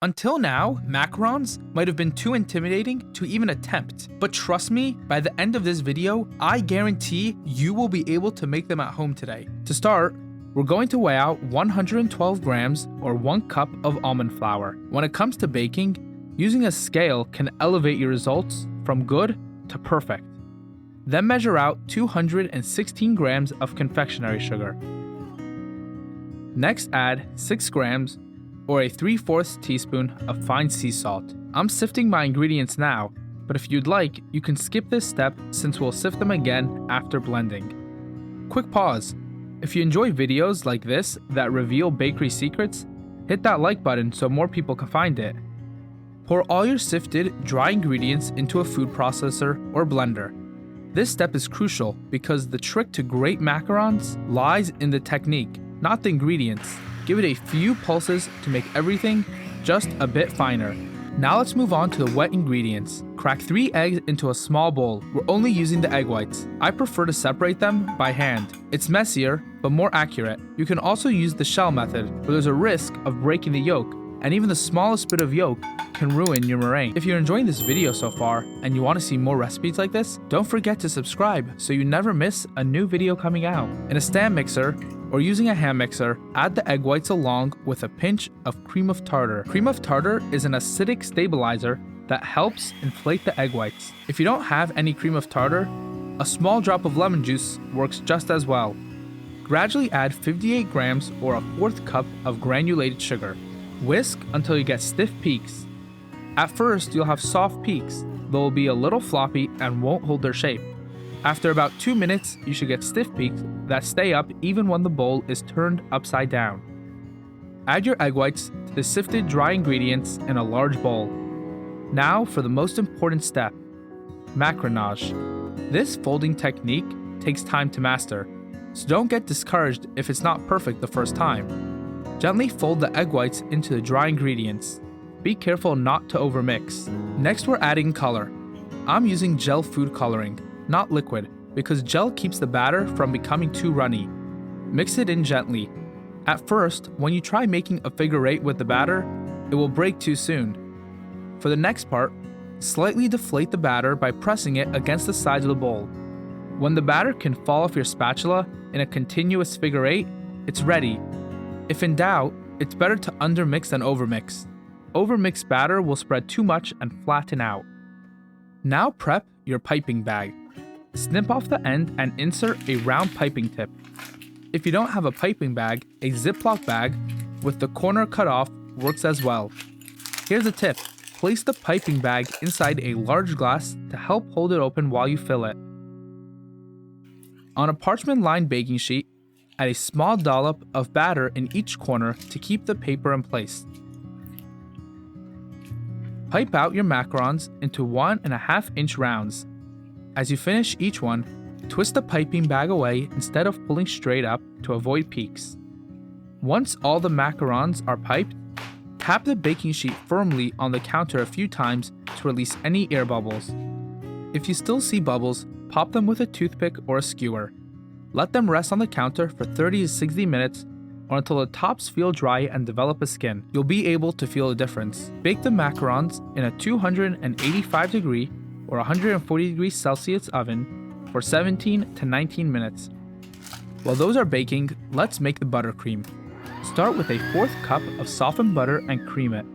Until now, macarons might have been too intimidating to even attempt, but trust me, by the end of this video, I guarantee you will be able to make them at home today. To start, we're going to weigh out 112 grams or 1 cup of almond flour. When it comes to baking, using a scale can elevate your results from good to perfect. Then measure out 216 grams of confectionery sugar. Next, add 6 grams or a 3/4 teaspoon of fine sea salt. I'm sifting my ingredients now, but if you'd like, you can skip this step since we'll sift them again after blending. Quick pause. If you enjoy videos like this that reveal bakery secrets, hit that like button so more people can find it. Pour all your sifted, dry ingredients into a food processor or blender. This step is crucial because the trick to great macarons lies in the technique, not the ingredients. Give it a few pulses to make everything just a bit finer. Now let's move on to the wet ingredients. Crack 3 eggs into a small bowl. We're only using the egg whites. I prefer to separate them by hand. It's messier, but more accurate. You can also use the shell method, where there's a risk of breaking the yolk, and even the smallest bit of yolk can ruin your meringue. If you're enjoying this video so far, and you want to see more recipes like this, don't forget to subscribe so you never miss a new video coming out. In a stand mixer, or using a hand mixer, add the egg whites along with a pinch of cream of tartar. Cream of tartar is an acidic stabilizer that helps inflate the egg whites. If you don't have any cream of tartar, a small drop of lemon juice works just as well. Gradually add 58 grams or a 1/4 cup of granulated sugar. Whisk until you get stiff peaks. At first, you'll have soft peaks, they'll be a little floppy and won't hold their shape. After about 2 minutes, you should get stiff peaks that stay up even when the bowl is turned upside down. Add your egg whites to the sifted dry ingredients in a large bowl. Now for the most important step, macaronage. This folding technique takes time to master, so don't get discouraged if it's not perfect the first time. Gently fold the egg whites into the dry ingredients. Be careful not to overmix. Next, we're adding color. I'm using gel food coloring, not liquid, because gel keeps the batter from becoming too runny. Mix it in gently. At first, when you try making a figure 8 with the batter, it will break too soon. For the next part, slightly deflate the batter by pressing it against the sides of the bowl. When the batter can fall off your spatula in a continuous figure 8, it's ready. If in doubt, it's better to undermix than overmix. Overmixed batter will spread too much and flatten out. Now prep your piping bag. Snip off the end and insert a round piping tip. If you don't have a piping bag, a Ziploc bag with the corner cut off works as well. Here's a tip. Place the piping bag inside a large glass to help hold it open while you fill it. On a parchment-lined baking sheet, add a small dollop of batter in each corner to keep the paper in place. Pipe out your macarons into 1.5-inch rounds. As you finish each one, twist the piping bag away instead of pulling straight up to avoid peaks. Once all the macarons are piped, tap the baking sheet firmly on the counter a few times to release any air bubbles. If you still see bubbles, pop them with a toothpick or a skewer. Let them rest on the counter for 30 to 60 minutes or until the tops feel dry and develop a skin. You'll be able to feel a difference. Bake the macarons in a 285 degree or 140 degrees Celsius oven for 17 to 19 minutes. While those are baking, let's make the buttercream. Start with a 1/4 cup of softened butter and cream it.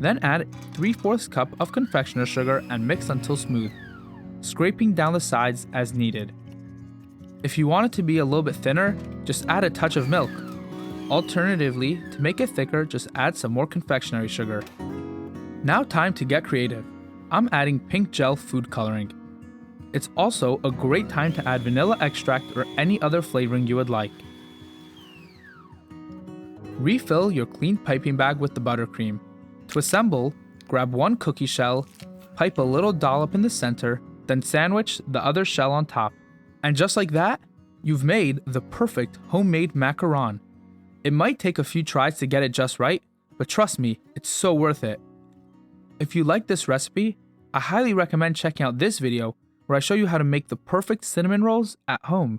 Then add 3/4 cup of confectioner sugar and mix until smooth, scraping down the sides as needed. If you want it to be a little bit thinner, just add a touch of milk. Alternatively, to make it thicker, just add some more confectionery sugar. Now time to get creative. I'm adding pink gel food coloring. It's also a great time to add vanilla extract or any other flavoring you would like. Refill your clean piping bag with the buttercream. To assemble, grab 1 cookie shell, pipe a little dollop in the center, then sandwich the other shell on top. And just like that, you've made the perfect homemade macaron. It might take a few tries to get it just right, but trust me, it's so worth it. If you like this recipe, I highly recommend checking out this video where I show you how to make the perfect cinnamon rolls at home.